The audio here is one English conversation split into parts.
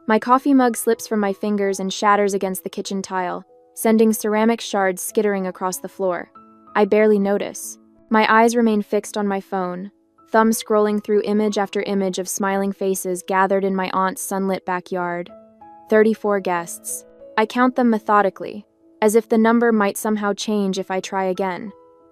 My coffee mug slips from my fingers and shatters against the kitchen tile, sending ceramic shards skittering across the floor. I barely notice. My eyes remain fixed on my phone, thumb scrolling through image after image of smiling faces gathered in my aunt's sunlit backyard. 34 guests. I count them methodically, as if the number might somehow change if I try again.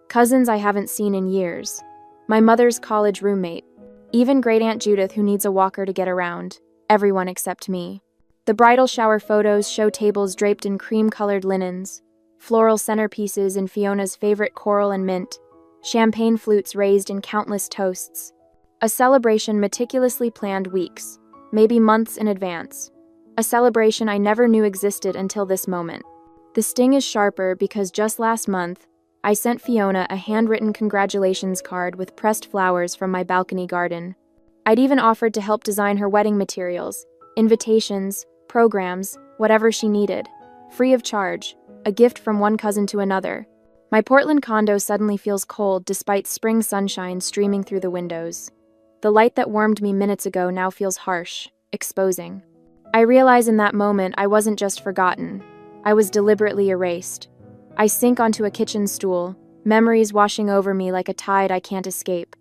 Cousins I haven't seen in years. My mother's college roommate. Even Great Aunt Judith, who needs a walker to get around. Everyone except me. The bridal shower photos show tables draped in cream-colored linens, floral centerpieces in Fiona's favorite coral and mint, champagne flutes raised in countless toasts. A celebration meticulously planned weeks, maybe months in advance. A celebration I never knew existed until this moment. The sting is sharper because just last month, I sent Fiona a handwritten congratulations card with pressed flowers from my balcony garden. I'd even offered to help design her wedding materials, invitations, programs, whatever she needed. Free of charge, a gift from one cousin to another. My Portland condo suddenly feels cold despite spring sunshine streaming through the windows. The light that warmed me minutes ago now feels harsh, exposing. I realize in that moment I wasn't just forgotten. I was deliberately erased. I sink onto a kitchen stool, memories washing over me like a tide I can't escape.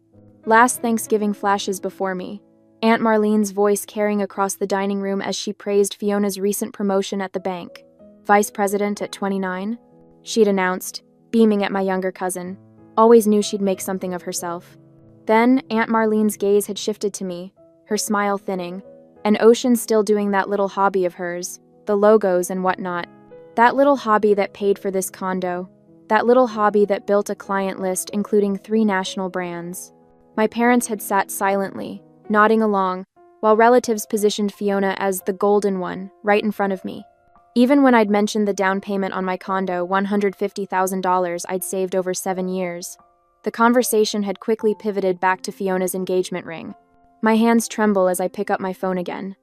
Last Thanksgiving flashes before me. Aunt Marlene's voice carrying across the dining room as she praised Fiona's recent promotion at the bank. Vice president at 29? She'd announced, beaming at my younger cousin. Always knew she'd make something of herself. Then, Aunt Marlene's gaze had shifted to me, her smile thinning, and Ocean still doing that little hobby of hers, the logos and whatnot. That little hobby that paid for this condo. That little hobby that built a client list including 3 national brands. My parents had sat silently, nodding along, while relatives positioned Fiona as the golden one, right in front of me. Even when I'd mentioned the down payment on my condo, $150,000 I'd saved over 7 years, the conversation had quickly pivoted back to Fiona's engagement ring. My hands tremble as I pick up my phone again.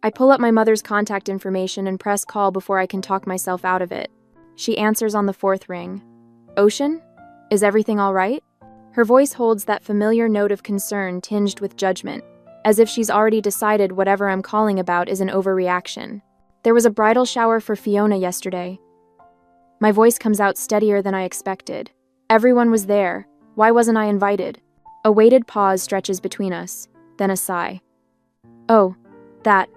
I pull up my mother's contact information and press call before I can talk myself out of it. She answers on the 4th ring. Ocean? Is everything all right? Her voice holds that familiar note of concern tinged with judgment, as if she's already decided whatever I'm calling about is an overreaction. There was a bridal shower for Fiona yesterday. My voice comes out steadier than I expected. Everyone was there. Why wasn't I invited? A weighted pause stretches between us, then a sigh. Oh, that.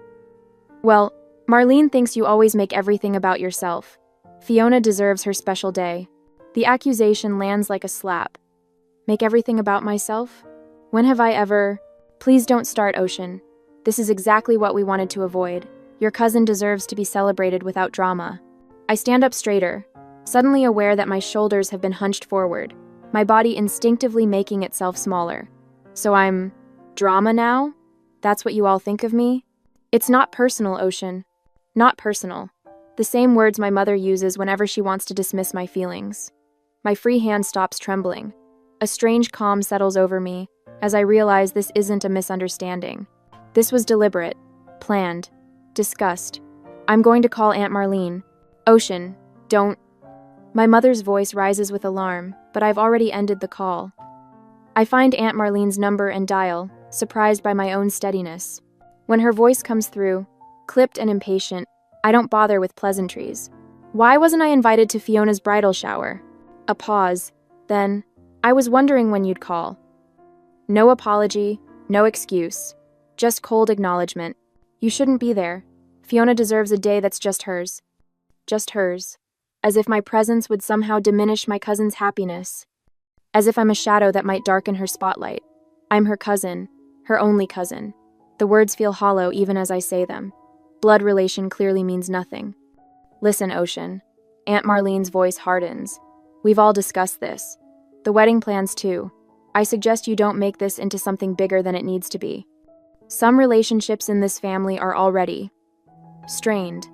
Well, Marlene thinks you always make everything about yourself. Fiona deserves her special day. The accusation lands like a slap. Make everything about myself? When have I ever... Please don't start, Ocean. This is exactly what we wanted to avoid. Your cousin deserves to be celebrated without drama. I stand up straighter, suddenly aware that my shoulders have been hunched forward, my body instinctively making itself smaller. So I'm... drama now? That's what you all think of me? It's not personal, Ocean. Not personal. The same words my mother uses whenever she wants to dismiss my feelings. My free hand stops trembling. A strange calm settles over me as I realize this isn't a misunderstanding. This was deliberate, planned, discussed. I'm going to call Aunt Marlene. Ocean, don't... My mother's voice rises with alarm, but I've already ended the call. I find Aunt Marlene's number and dial, surprised by my own steadiness. When her voice comes through, clipped and impatient, I don't bother with pleasantries. Why wasn't I invited to Fiona's bridal shower? A pause. Then, I was wondering when you'd call. No apology, no excuse. Just cold acknowledgement. You shouldn't be there. Fiona deserves a day that's just hers. Just hers. As if my presence would somehow diminish my cousin's happiness. As if I'm a shadow that might darken her spotlight. I'm her cousin, her only cousin. The words feel hollow even as I say them. Blood relation clearly means nothing. Listen, Ocean. Aunt Marlene's voice hardens. We've all discussed this. The wedding plans too. I suggest you don't make this into something bigger than it needs to be. Some relationships in this family are already strained.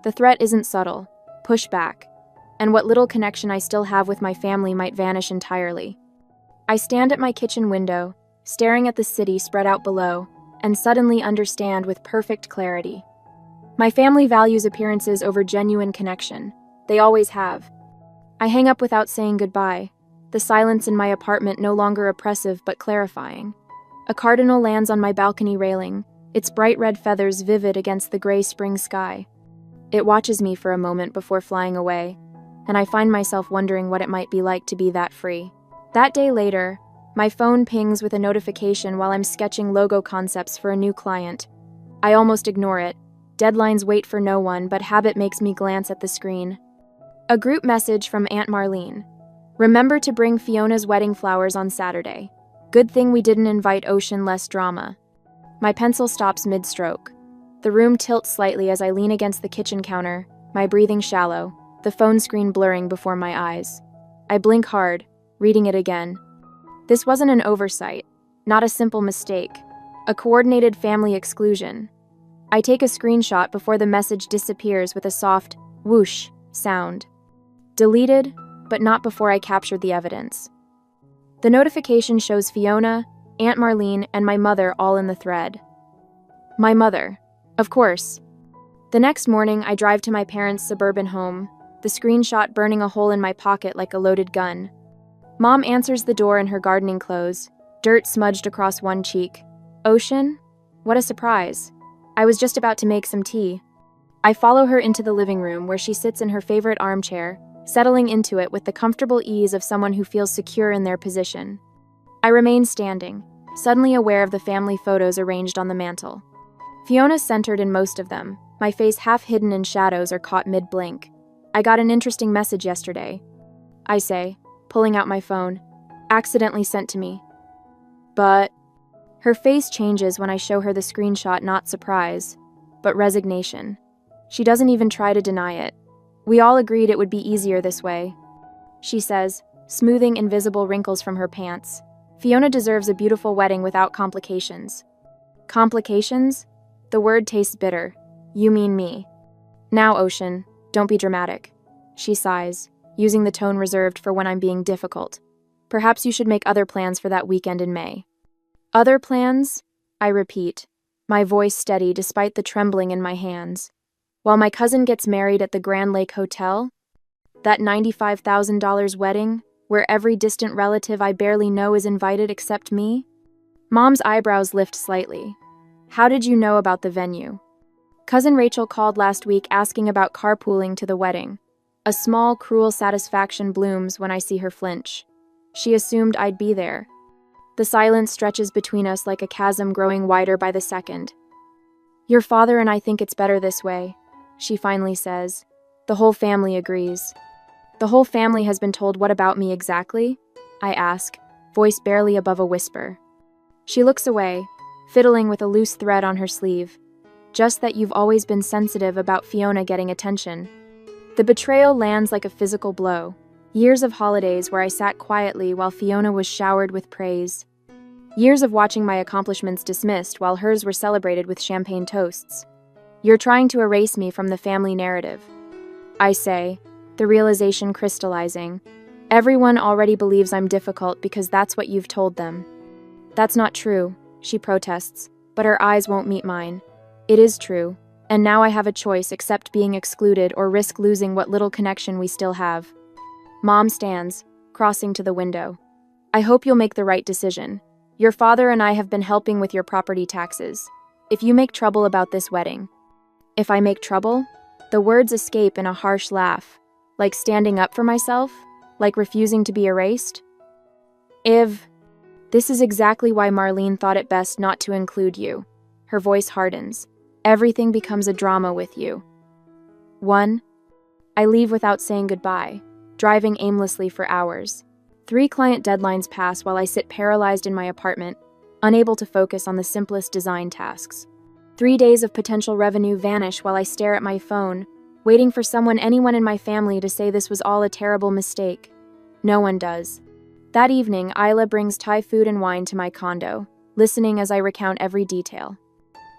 The threat isn't subtle. Push back. And what little connection I still have with my family might vanish entirely. I stand at my kitchen window, staring at the city spread out below, and suddenly understand with perfect clarity. My family values appearances over genuine connection. They always have. I hang up without saying goodbye, the silence in my apartment no longer oppressive but clarifying. A cardinal lands on my balcony railing, its bright red feathers vivid against the gray spring sky. It watches me for a moment before flying away, and I find myself wondering what it might be like to be that free. That day later, my phone pings with a notification while I'm sketching logo concepts for a new client. I almost ignore it. Deadlines wait for no one, but habit makes me glance at the screen. A group message from Aunt Marlene. Remember to bring Fiona's wedding flowers on Saturday. Good thing we didn't invite Ocean, less drama. My pencil stops mid-stroke. The room tilts slightly as I lean against the kitchen counter, my breathing shallow, the phone screen blurring before my eyes. I blink hard, reading it again. This wasn't an oversight, not a simple mistake, a coordinated family exclusion. I take a screenshot before the message disappears with a soft whoosh sound. Deleted, but not before I captured the evidence. The notification shows Fiona, Aunt Marlene, and my mother all in the thread. My mother, of course. The next morning, I drive to my parents' suburban home, the screenshot burning a hole in my pocket like a loaded gun. Mom answers the door in her gardening clothes, dirt smudged across one cheek. Ocean? What a surprise. I was just about to make some tea. I follow her into the living room where she sits in her favorite armchair, settling into it with the comfortable ease of someone who feels secure in their position. I remain standing, suddenly aware of the family photos arranged on the mantel. Fiona's centered in most of them, my face half hidden in shadows or caught mid-blink. I got an interesting message yesterday, I say, pulling out my phone. Accidentally sent to me. But her face changes when I show her the screenshot, not surprise, but resignation. She doesn't even try to deny it. We all agreed it would be easier this way, she says, smoothing invisible wrinkles from her pants. Fiona deserves a beautiful wedding without complications. Complications? The word tastes bitter. You mean me. Now, Ocean, don't be dramatic, she sighs, using the tone reserved for when I'm being difficult. Perhaps you should make other plans for that weekend in May. Other plans? I repeat, my voice steady despite the trembling in my hands. While my cousin gets married at the Grand Lake Hotel? That $95,000 wedding, where every distant relative I barely know is invited except me? Mom's eyebrows lift slightly. How did you know about the venue? Cousin Rachel called last week asking about carpooling to the wedding. A small, cruel satisfaction blooms when I see her flinch. She assumed I'd be there. The silence stretches between us like a chasm growing wider by the second. Your father and I think it's better this way, she finally says. The whole family agrees. The whole family has been told what about me exactly? I ask, voice barely above a whisper. She looks away, fiddling with a loose thread on her sleeve. Just that you've always been sensitive about Fiona getting attention. The betrayal lands like a physical blow. Years of holidays where I sat quietly while Fiona was showered with praise. Years of watching my accomplishments dismissed while hers were celebrated with champagne toasts. You're trying to erase me from the family narrative, I say, the realization crystallizing. Everyone already believes I'm difficult because that's what you've told them. That's not true, she protests, but her eyes won't meet mine. It is true, and now I have a choice except being excluded or risk losing what little connection we still have. Mom stands, crossing to the window. I hope you'll make the right decision. Your father and I have been helping with your property taxes. If you make trouble about this wedding. If I make trouble? The words escape in a harsh laugh. Like standing up for myself? Like refusing to be erased? This is exactly why Marlene thought it best not to include you. Her voice hardens. Everything becomes a drama with you. 1. I leave without saying goodbye, driving aimlessly for hours. 3 client deadlines pass while I sit paralyzed in my apartment, unable to focus on the simplest design tasks. 3 days of potential revenue vanish while I stare at my phone, waiting for anyone in my family to say this was all a terrible mistake. No one does. That evening, Isla brings Thai food and wine to my condo, listening as I recount every detail.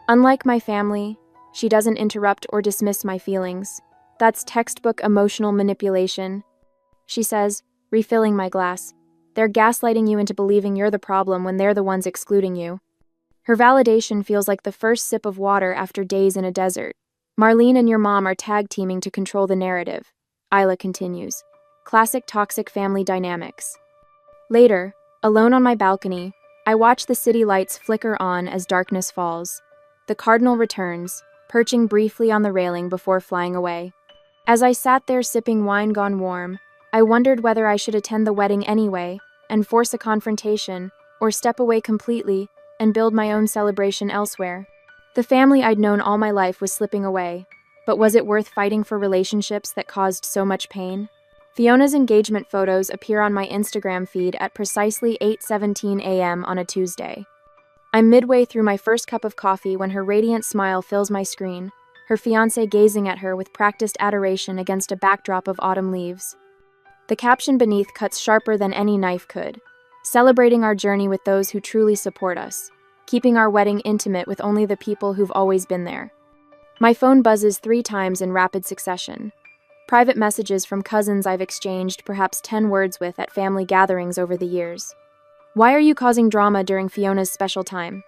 Unlike my family, she doesn't interrupt or dismiss my feelings. That's textbook emotional manipulation. She says, refilling my glass. They're gaslighting you into believing you're the problem when they're the ones excluding you. Her validation feels like the first sip of water after days in a desert. Marlene and your mom are tag teaming to control the narrative, Isla continues. Classic toxic family dynamics. Later, alone on my balcony, I watch the city lights flicker on as darkness falls. The cardinal returns, perching briefly on the railing before flying away. As I sat there sipping wine gone warm, I wondered whether I should attend the wedding anyway and force a confrontation, or step away completely and build my own celebration elsewhere. The family I'd known all my life was slipping away, but was it worth fighting for relationships that caused so much pain? Fiona's engagement photos appear on my Instagram feed at precisely 8:17 a.m. on a Tuesday. I'm midway through my first cup of coffee when her radiant smile fills my screen, her fiancé gazing at her with practiced adoration against a backdrop of autumn leaves. The caption beneath cuts sharper than any knife could, celebrating our journey with those who truly support us, keeping our wedding intimate with only the people who've always been there. My phone buzzes 3 times in rapid succession. Private messages from cousins I've exchanged perhaps 10 words with at family gatherings over the years. Why are you causing drama during Fiona's special time?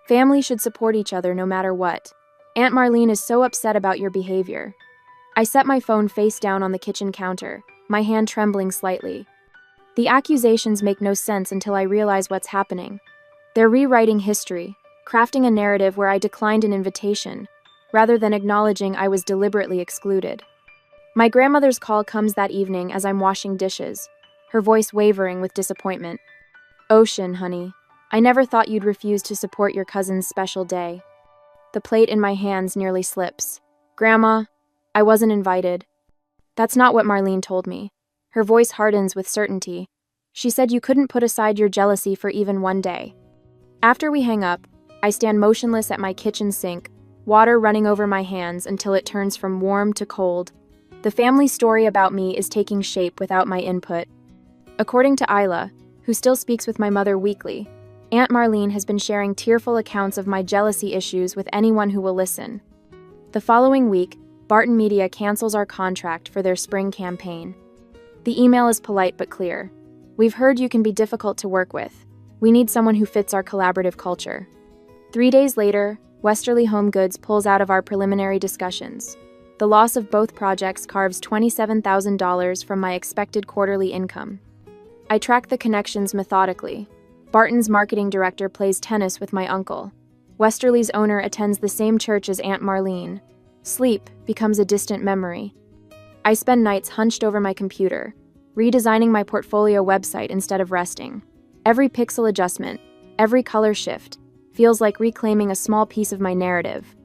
Family should support each other no matter what. Aunt Marlene is so upset about your behavior. I set my phone face down on the kitchen counter, my hand trembling slightly. The accusations make no sense until I realize what's happening. They're rewriting history, crafting a narrative where I declined an invitation, rather than acknowledging I was deliberately excluded. My grandmother's call comes that evening as I'm washing dishes, her voice wavering with disappointment. "Ocean, honey, I never thought you'd refuse to support your cousin's special day." The plate in my hands nearly slips. "Grandma, I wasn't invited." "That's not what Marlene told me." Her voice hardens with certainty. "She said you couldn't put aside your jealousy for even one day." After we hang up, I stand motionless at my kitchen sink, water running over my hands until it turns from warm to cold. The family story about me is taking shape without my input. According to Isla, who still speaks with my mother weekly, Aunt Marlene has been sharing tearful accounts of my jealousy issues with anyone who will listen. The following week, Barton Media cancels our contract for their spring campaign. The email is polite but clear. "We've heard you can be difficult to work with. We need someone who fits our collaborative culture." 3 days later, Westerly Home Goods pulls out of our preliminary discussions. The loss of both projects carves $27,000 from my expected quarterly income. I track the connections methodically. Barton's marketing director plays tennis with my uncle. Westerly's owner attends the same church as Aunt Marlene. Sleep becomes a distant memory. I spend nights hunched over my computer, redesigning my portfolio website instead of resting. Every pixel adjustment, every color shift, feels like reclaiming a small piece of my narrative.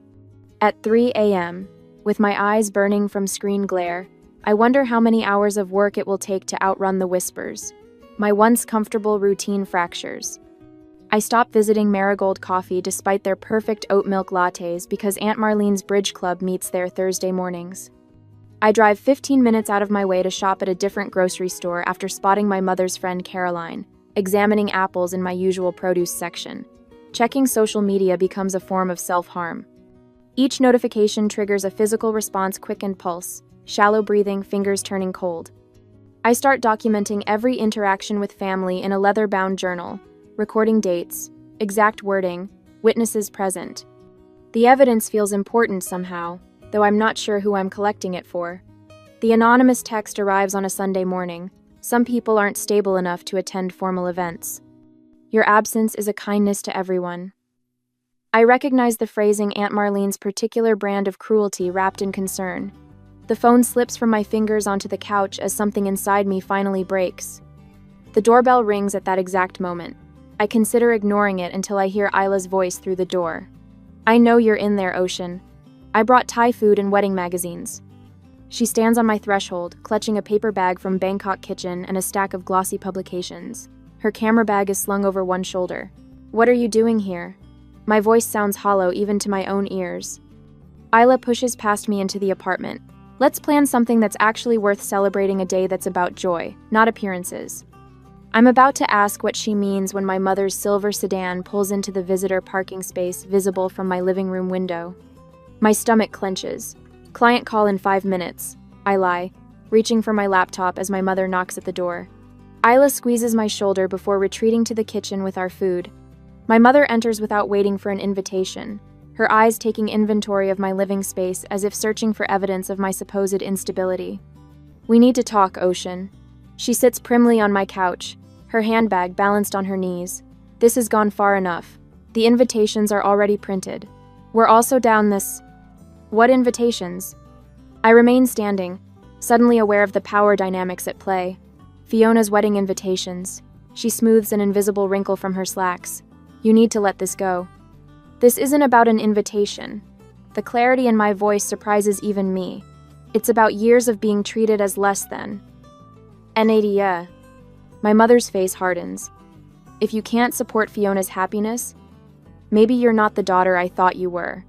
At 3 a.m., with my eyes burning from screen glare, I wonder how many hours of work it will take to outrun the whispers. My once comfortable routine fractures. I stop visiting Marigold Coffee despite their perfect oat milk lattes because Aunt Marlene's Bridge Club meets there Thursday mornings. I drive 15 minutes out of my way to shop at a different grocery store after spotting my mother's friend Caroline, examining apples in my usual produce section. Checking social media becomes a form of self-harm. Each notification triggers a physical response, quickened pulse, shallow breathing, fingers turning cold. I start documenting every interaction with family in a leather-bound journal, recording dates, exact wording, witnesses present. The evidence feels important somehow, though I'm not sure who I'm collecting it for. The anonymous text arrives on a Sunday morning. Some people aren't stable enough to attend formal events. "Your absence is a kindness to everyone." I recognize the phrasing Aunt Marlene's particular brand of cruelty wrapped in concern. The phone slips from my fingers onto the couch as something inside me finally breaks. The doorbell rings at that exact moment. I consider ignoring it until I hear Isla's voice through the door. "I know you're in there, Ocean. I brought Thai food and wedding magazines." She stands on my threshold, clutching a paper bag from Bangkok Kitchen and a stack of glossy publications. Her camera bag is slung over one shoulder. "What are you doing here?" My voice sounds hollow even to my own ears. Isla pushes past me into the apartment. "Let's plan something that's actually worth celebrating, a day that's about joy, not appearances." I'm about to ask what she means when my mother's silver sedan pulls into the visitor parking space visible from my living room window. My stomach clenches. "Client call in 5 minutes," I lie, reaching for my laptop as my mother knocks at the door. Isla squeezes my shoulder before retreating to the kitchen with our food. My mother enters without waiting for an invitation, her eyes taking inventory of my living space as if searching for evidence of my supposed instability. "We need to talk, Ocean." She sits primly on my couch, her handbag balanced on her knees. "This has gone far enough. The invitations are already printed. We're also down this. What invitations? I remain standing, suddenly aware of the power dynamics at play. Fiona's wedding invitations. She smooths an invisible wrinkle from her slacks. You need to let this go. This isn't about an invitation. The clarity in my voice surprises even me. It's about years of being treated as less than. Nadia. My mother's face hardens. If you can't support Fiona's happiness, maybe you're not the daughter I thought you were.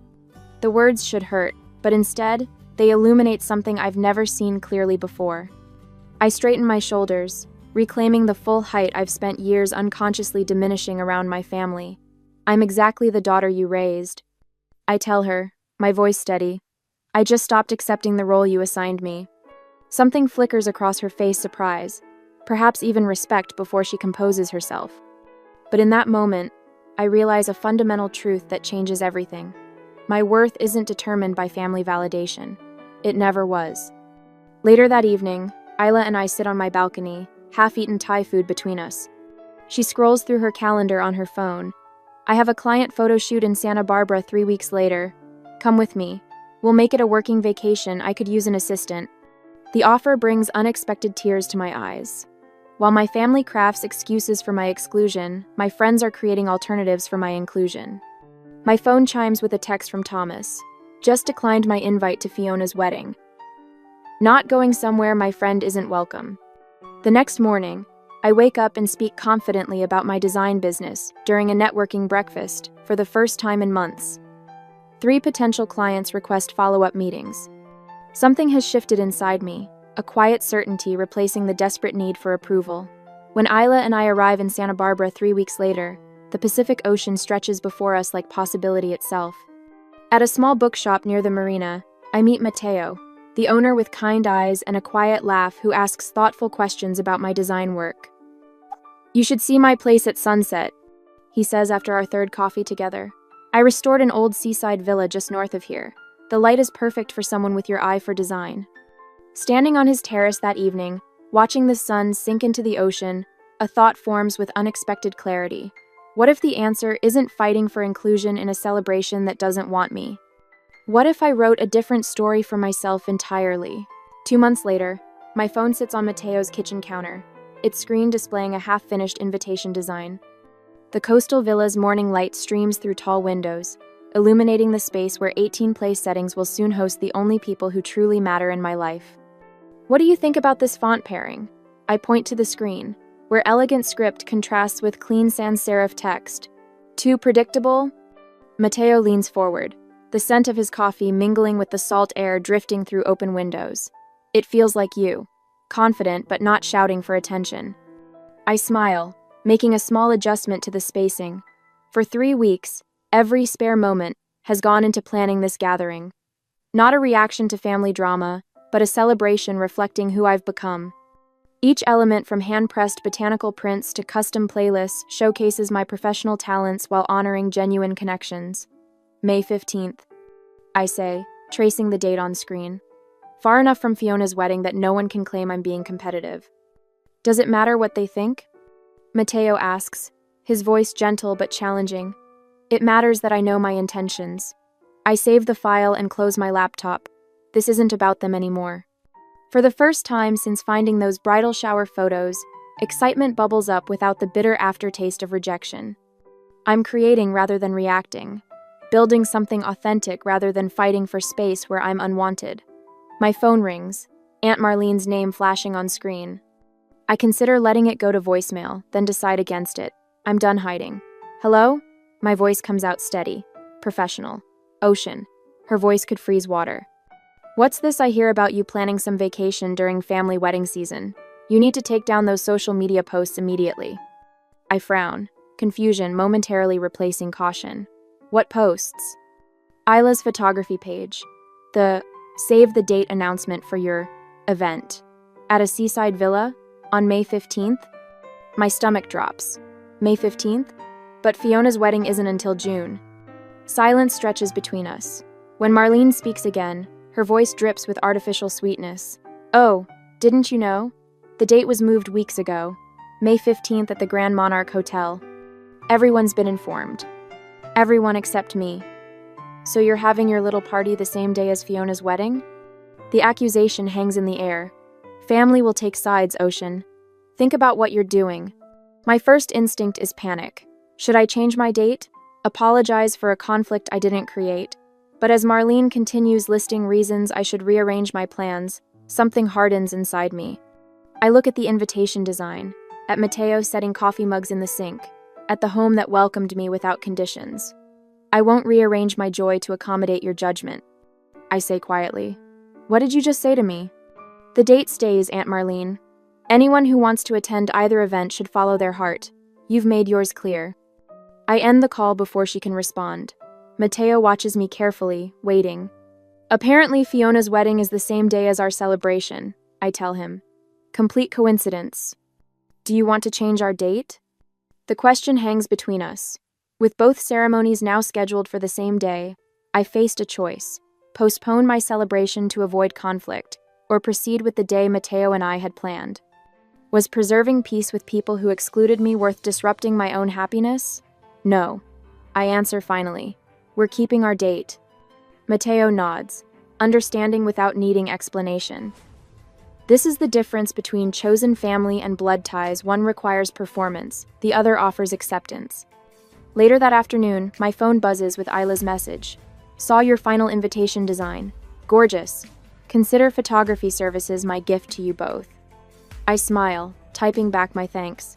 The words should hurt, but instead, they illuminate something I've never seen clearly before. I straighten my shoulders, reclaiming the full height I've spent years unconsciously diminishing around my family. I'm exactly the daughter you raised. I tell her, my voice steady. I just stopped accepting the role you assigned me. Something flickers across her face, surprise, perhaps even respect before she composes herself. But in that moment, I realize a fundamental truth that changes everything. My worth isn't determined by family validation. It never was. Later that evening, Isla and I sit on my balcony, half-eaten Thai food between us. She scrolls through her calendar on her phone. I have a client photo shoot in Santa Barbara 3 weeks later. Come with me. We'll make it a working vacation. I could use an assistant. The offer brings unexpected tears to my eyes. While my family crafts excuses for my exclusion, my friends are creating alternatives for my inclusion. My phone chimes with a text from Thomas. Just declined my invite to Fiona's wedding. Not going somewhere my friend isn't welcome. The next morning, I wake up and speak confidently about my design business during a networking breakfast for the first time in months. 3 potential clients request follow-up meetings. Something has shifted inside me, a quiet certainty replacing the desperate need for approval. When Isla and I arrive in Santa Barbara 3 weeks later, the Pacific Ocean stretches before us like possibility itself. At a small bookshop near the marina, I meet Mateo, the owner with kind eyes and a quiet laugh who asks thoughtful questions about my design work. You should see my place at sunset, he says after our 3rd coffee together. I restored an old seaside villa just north of here. The light is perfect for someone with your eye for design. Standing on his terrace that evening, watching the sun sink into the ocean, a thought forms with unexpected clarity. What if the answer isn't fighting for inclusion in a celebration that doesn't want me? What if I wrote a different story for myself entirely? 2 months later, my phone sits on Mateo's kitchen counter, its screen displaying a half-finished invitation design. The coastal villa's morning light streams through tall windows, illuminating the space where 18 place settings will soon host the only people who truly matter in my life. What do you think about this font pairing? I point to the screen, where elegant script contrasts with clean sans serif text. Too predictable? Mateo leans forward, the scent of his coffee mingling with the salt air drifting through open windows. It feels like you, confident but not shouting for attention. I smile, making a small adjustment to the spacing. For 3 weeks, every spare moment has gone into planning this gathering. Not a reaction to family drama, but a celebration reflecting who I've become. Each element from hand-pressed botanical prints to custom playlists showcases my professional talents while honoring genuine connections. May 15th, I say, tracing the date on screen. Far enough from Fiona's wedding that no one can claim I'm being competitive. Does it matter what they think? Mateo asks, his voice gentle but challenging. It matters that I know my intentions. I save the file and close my laptop. This isn't about them anymore. For the first time since finding those bridal shower photos, excitement bubbles up without the bitter aftertaste of rejection. I'm creating rather than reacting, building something authentic rather than fighting for space where I'm unwanted. My phone rings, Aunt Marlene's name flashing on screen. I consider letting it go to voicemail, then decide against it. I'm done hiding. Hello? My voice comes out steady, professional. Ocean. Her voice could freeze water. What's this I hear about you planning some vacation during family wedding season? You need to take down those social media posts immediately. I frown, confusion momentarily replacing caution. What posts? Isla's photography page. The save the date announcement for your event. At a seaside villa? On May 15th? My stomach drops. May 15th? But Fiona's wedding isn't until June. Silence stretches between us. When Marlene speaks again, her voice drips with artificial sweetness. Oh, didn't you know? The date was moved weeks ago. May 15th at the Grand Monarch Hotel. Everyone's been informed. Everyone except me. So you're having your little party the same day as Fiona's wedding? The accusation hangs in the air. Family will take sides, Ocean. Think about what you're doing. My first instinct is panic. Should I change my date? Apologize for a conflict I didn't create? But as Marlene continues listing reasons I should rearrange my plans, something hardens inside me. I look at the invitation design, at Mateo setting coffee mugs in the sink, at the home that welcomed me without conditions. I won't rearrange my joy to accommodate your judgment, I say quietly. What did you just say to me? The date stays, Aunt Marlene. Anyone who wants to attend either event should follow their heart. You've made yours clear. I end the call before she can respond. Mateo watches me carefully, waiting. Apparently, Fiona's wedding is the same day as our celebration, I tell him. Complete coincidence. Do you want to change our date? The question hangs between us. With both ceremonies now scheduled for the same day, I faced a choice: postpone my celebration to avoid conflict, or proceed with the day Mateo and I had planned. Was preserving peace with people who excluded me worth disrupting my own happiness? No. I answer finally. We're keeping our date. Mateo nods, understanding without needing explanation. This is the difference between chosen family and blood ties. One requires performance, the other offers acceptance. Later that afternoon, my phone buzzes with Isla's message. Saw your final invitation design. Gorgeous. Consider photography services my gift to you both. I smile, typing back my thanks.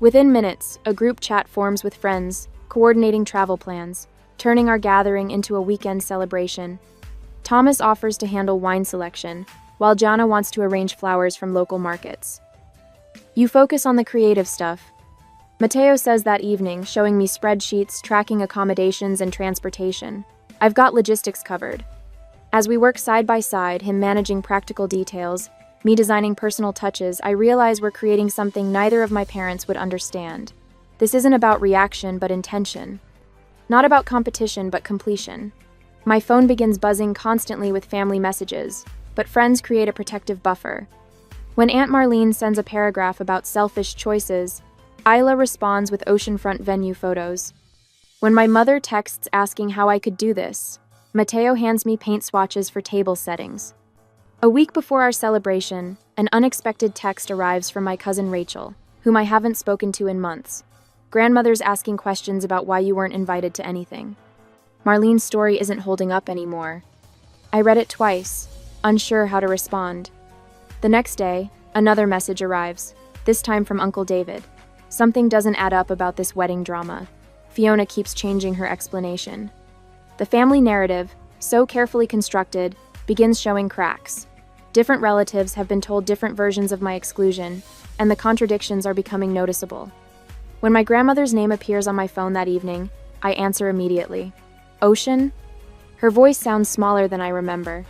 Within minutes, a group chat forms with friends, coordinating travel plans, turning our gathering into a weekend celebration. Thomas offers to handle wine selection, while Jana wants to arrange flowers from local markets. You focus on the creative stuff. Mateo says that evening, showing me spreadsheets, tracking accommodations and transportation. I've got logistics covered. As we work side by side, him managing practical details, me designing personal touches, I realize we're creating something neither of my parents would understand. This isn't about reaction, but intention. Not about competition, but completion. My phone begins buzzing constantly with family messages, but friends create a protective buffer. When Aunt Marlene sends a paragraph about selfish choices, Isla responds with oceanfront venue photos. When my mother texts asking how I could do this, Mateo hands me paint swatches for table settings. A week before our celebration, an unexpected text arrives from my cousin Rachel, whom I haven't spoken to in months. Grandmother's asking questions about why you weren't invited to anything. Marlene's story isn't holding up anymore. I read it twice, unsure how to respond. The next day, another message arrives, this time from Uncle David. Something doesn't add up about this wedding drama. Fiona keeps changing her explanation. The family narrative, so carefully constructed, begins showing cracks. Different relatives have been told different versions of my exclusion, and the contradictions are becoming noticeable. When my grandmother's name appears on my phone that evening, I answer immediately. Ocean? Her voice sounds smaller than I remember.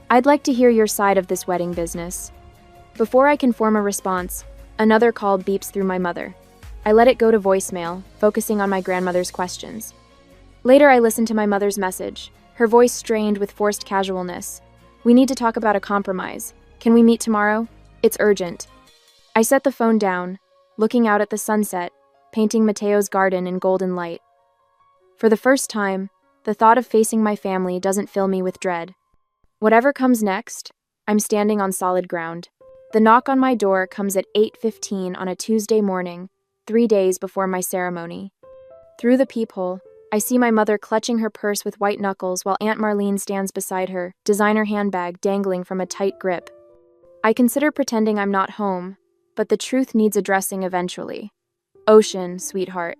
I'd like to hear your side of this wedding business. Before I can form a response, another call beeps through my mother. I let it go to voicemail, focusing on my grandmother's questions. Later, I listened to my mother's message, her voice strained with forced casualness. We need to talk about a compromise. Can we meet tomorrow? It's urgent. I set the phone down, looking out at the sunset, painting Mateo's garden in golden light. For the first time, the thought of facing my family doesn't fill me with dread. Whatever comes next, I'm standing on solid ground. The knock on my door comes at 8:15 on a Tuesday morning, 3 days before my ceremony. Through the peephole, I see my mother clutching her purse with white knuckles while Aunt Marlene stands beside her, designer handbag dangling from a tight grip. I consider pretending I'm not home, but the truth needs addressing eventually. Ocean, sweetheart.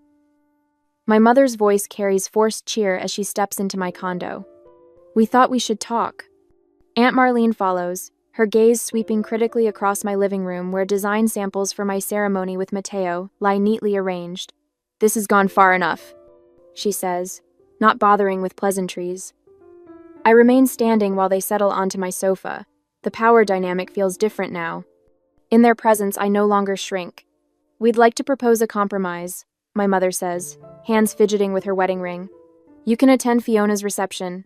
My mother's voice carries forced cheer as she steps into my condo. We thought we should talk. Aunt Marlene follows, her gaze sweeping critically across my living room where design samples for my ceremony with Mateo lie neatly arranged. This has gone far enough, she says, not bothering with pleasantries. I remain standing while they settle onto my sofa. The power dynamic feels different now. In their presence, I no longer shrink. We'd like to propose a compromise, my mother says, hands fidgeting with her wedding ring. You can attend Fiona's reception,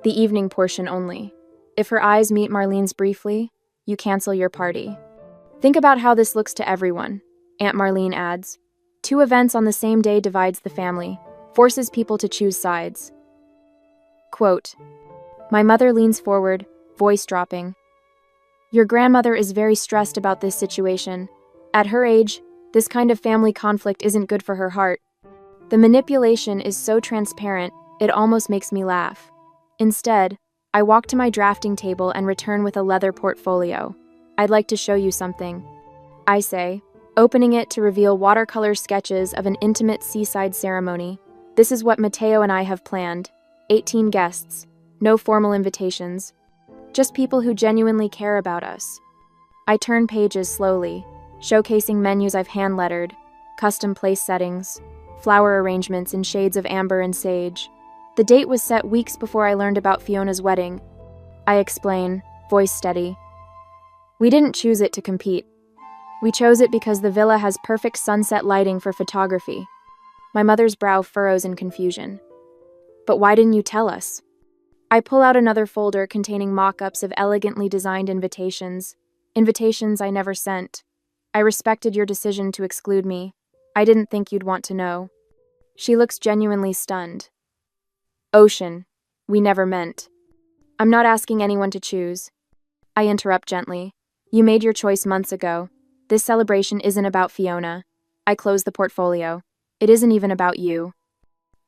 the evening portion only. If her eyes meet Marlene's briefly, you cancel your party. Think about how this looks to everyone, Aunt Marlene adds. 2 events on the same day divides the family, forces people to choose sides. Quote, my mother leans forward, voice dropping. Your grandmother is very stressed about this situation. At her age, this kind of family conflict isn't good for her heart. The manipulation is so transparent, it almost makes me laugh. Instead, I walk to my drafting table and return with a leather portfolio. I'd like to show you something, I say, opening it to reveal watercolor sketches of an intimate seaside ceremony. This is what Mateo and I have planned. 18 guests, no formal invitations, just people who genuinely care about us. I turn pages slowly, showcasing menus I've hand-lettered, custom place settings, flower arrangements in shades of amber and sage. The date was set weeks before I learned about Fiona's wedding. I explain, voice steady. We didn't choose it to compete. We chose it because the villa has perfect sunset lighting for photography. My mother's brow furrows in confusion. But why didn't you tell us? I pull out another folder containing mock-ups of elegantly designed invitations. Invitations I never sent. I respected your decision to exclude me. I didn't think you'd want to know. She looks genuinely stunned. Ocean, we never meant. I'm not asking anyone to choose. I interrupt gently. You made your choice months ago. This celebration isn't about Fiona. I close the portfolio. It isn't even about you.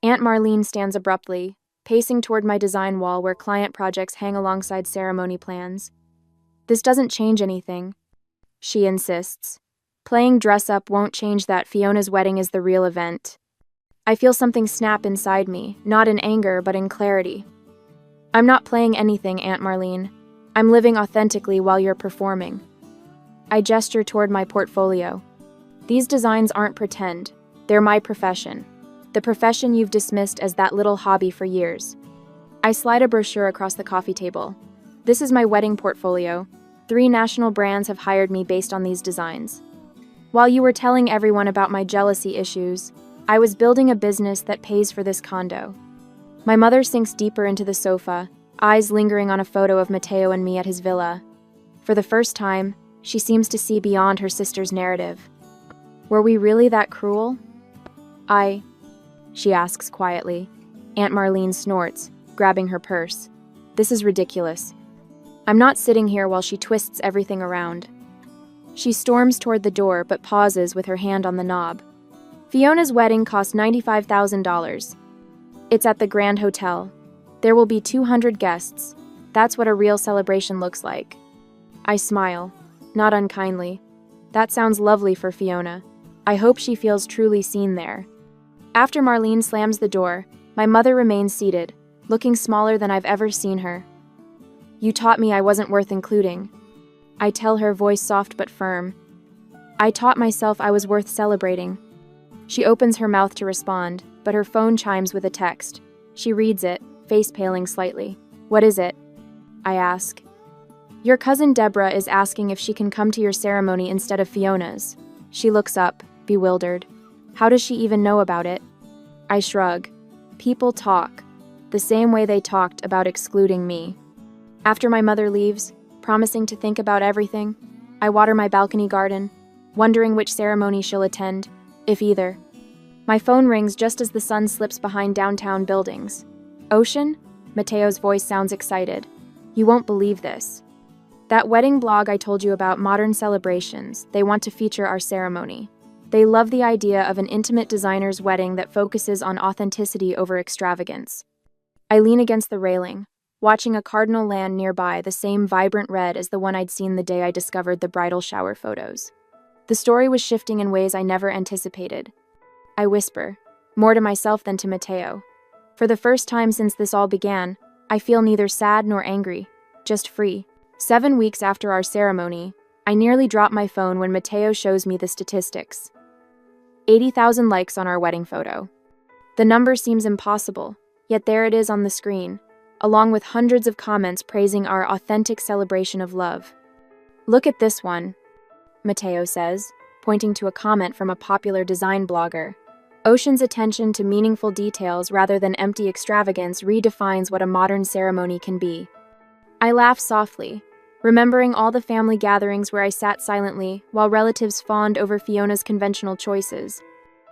Aunt Marlene stands abruptly, pacing toward my design wall where client projects hang alongside ceremony plans. This doesn't change anything, she insists. Playing dress-up won't change that Fiona's wedding is the real event. I feel something snap inside me, not in anger, but in clarity. I'm not playing anything, Aunt Marlene. I'm living authentically while you're performing. I gesture toward my portfolio. These designs aren't pretend. They're my profession. The profession you've dismissed as that little hobby for years. I slide a brochure across the coffee table. This is my wedding portfolio. 3 national brands have hired me based on these designs. While you were telling everyone about my jealousy issues, I was building a business that pays for this condo. My mother sinks deeper into the sofa, eyes lingering on a photo of Mateo and me at his villa. For the first time, she seems to see beyond her sister's narrative. Were we really that cruel? She asks quietly. Aunt Marlene snorts, grabbing her purse. This is ridiculous. I'm not sitting here while she twists everything around. She storms toward the door but pauses with her hand on the knob. Fiona's wedding cost $95,000. It's at the Grand Hotel. There will be 200 guests. That's what a real celebration looks like. I smile, not unkindly. That sounds lovely for Fiona. I hope she feels truly seen there. After Marlene slams the door, my mother remains seated, looking smaller than I've ever seen her. You taught me I wasn't worth including. I tell her, voice soft but firm. I taught myself I was worth celebrating. She opens her mouth to respond, but her phone chimes with a text. She reads it, face paling slightly. What is it? I ask. Your cousin Deborah is asking if she can come to your ceremony instead of Fiona's. She looks up, bewildered. How does she even know about it? I shrug. People talk, the same way they talked about excluding me. After my mother leaves, promising to think about everything, I water my balcony garden, wondering which ceremony she'll attend, if either. My phone rings just as the sun slips behind downtown buildings. Ocean? Mateo's voice sounds excited. You won't believe this. That wedding blog I told you about, Modern Celebrations, they want to feature our ceremony. They love the idea of an intimate designer's wedding that focuses on authenticity over extravagance. I lean against the railing, watching a cardinal land nearby the same vibrant red as the one I'd seen the day I discovered the bridal shower photos. The story was shifting in ways I never anticipated. I whisper, more to myself than to Mateo. For the first time since this all began, I feel neither sad nor angry, just free. 7 weeks after our ceremony, I nearly drop my phone when Mateo shows me the statistics. 80,000 likes on our wedding photo. The number seems impossible, yet there it is on the screen, along with hundreds of comments praising our authentic celebration of love. Look at this one, Mateo says, pointing to a comment from a popular design blogger. Ocean's attention to meaningful details rather than empty extravagance redefines what a modern ceremony can be. I laugh softly, remembering all the family gatherings where I sat silently while relatives fawned over Fiona's conventional choices.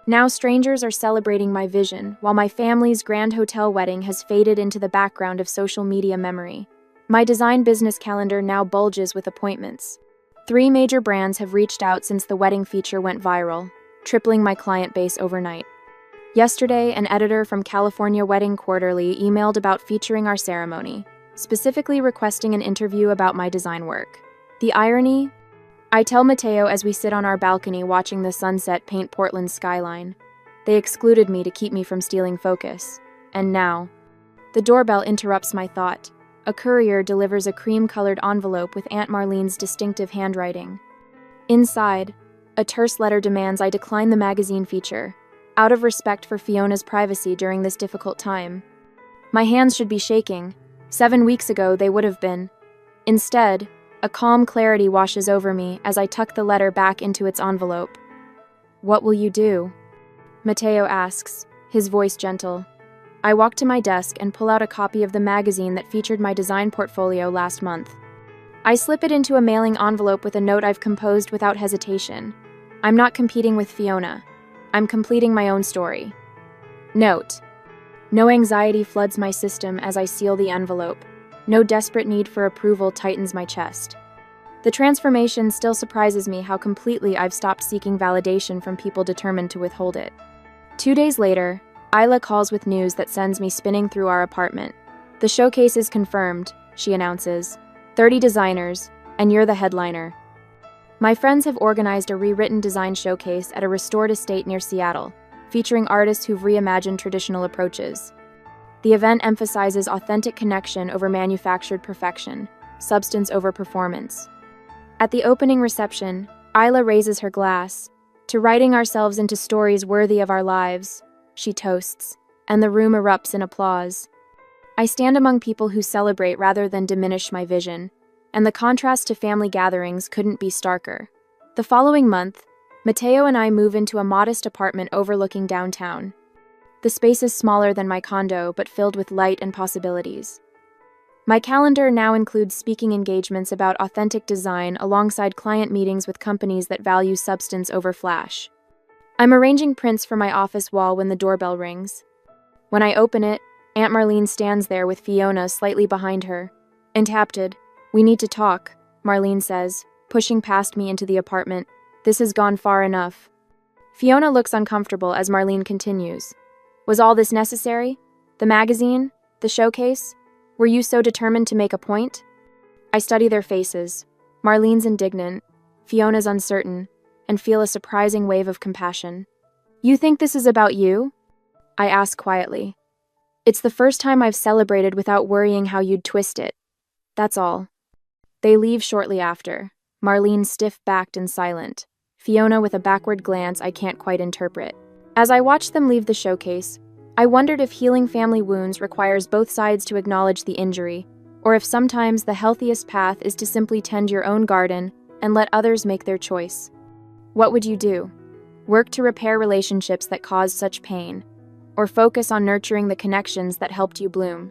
Now strangers are celebrating my vision, while my family's grand hotel wedding has faded into the background of social media memory. My design business calendar now bulges with appointments. 3 major brands have reached out since the wedding feature went viral, tripling my client base overnight. Yesterday, an editor from California Wedding Quarterly emailed about featuring our ceremony, specifically requesting an interview about my design work. The irony? I tell Mateo as we sit on our balcony watching the sunset paint Portland's skyline. They excluded me to keep me from stealing focus. And now, the doorbell interrupts my thought. A courier delivers a cream-colored envelope with Aunt Marlene's distinctive handwriting. Inside, a terse letter demands I decline the magazine feature, out of respect for Fiona's privacy during this difficult time. My hands should be shaking. 7 weeks ago, they would have been. Instead, a calm clarity washes over me as I tuck the letter back into its envelope. "What will you do?" Mateo asks, his voice gentle. I walk to my desk and pull out a copy of the magazine that featured my design portfolio last month. I slip it into a mailing envelope with a note I've composed without hesitation. I'm not competing with Fiona. I'm completing my own story. Note: no anxiety floods my system as I seal the envelope. No desperate need for approval tightens my chest. The transformation still surprises me how completely I've stopped seeking validation from people determined to withhold it. 2 days later, Isla calls with news that sends me spinning through our apartment. "The showcase is confirmed," she announces. 30 designers, and you're the headliner. My friends have organized a rewritten design showcase at a restored estate near Seattle, featuring artists who've reimagined traditional approaches. The event emphasizes authentic connection over manufactured perfection, substance over performance. At the opening reception, Isla raises her glass. "To writing ourselves into stories worthy of our lives," she toasts, and the room erupts in applause. I stand among people who celebrate rather than diminish my vision, and the contrast to family gatherings couldn't be starker. The following month, Mateo and I move into a modest apartment overlooking downtown. The space is smaller than my condo, but filled with light and possibilities. My calendar now includes speaking engagements about authentic design alongside client meetings with companies that value substance over flash. I'm arranging prints for my office wall when the doorbell rings. When I open it, Aunt Marlene stands there with Fiona slightly behind her. Enthapted. "We need to talk," Marlene says, pushing past me into the apartment. "This has gone far enough." Fiona looks uncomfortable as Marlene continues. "Was all this necessary? The magazine? The showcase? Were you so determined to make a point?" I study their faces. Marlene's indignant, Fiona's uncertain, and feel a surprising wave of compassion. "You think this is about you?" I ask quietly. "It's the first time I've celebrated without worrying how you'd twist it. That's all." They leave shortly after, Marlene stiff-backed and silent, Fiona with a backward glance I can't quite interpret. As I watched them leave the showcase, I wondered if healing family wounds requires both sides to acknowledge the injury, or if sometimes the healthiest path is to simply tend your own garden and let others make their choice. What would you do? Work to repair relationships that caused such pain, or focus on nurturing the connections that helped you bloom?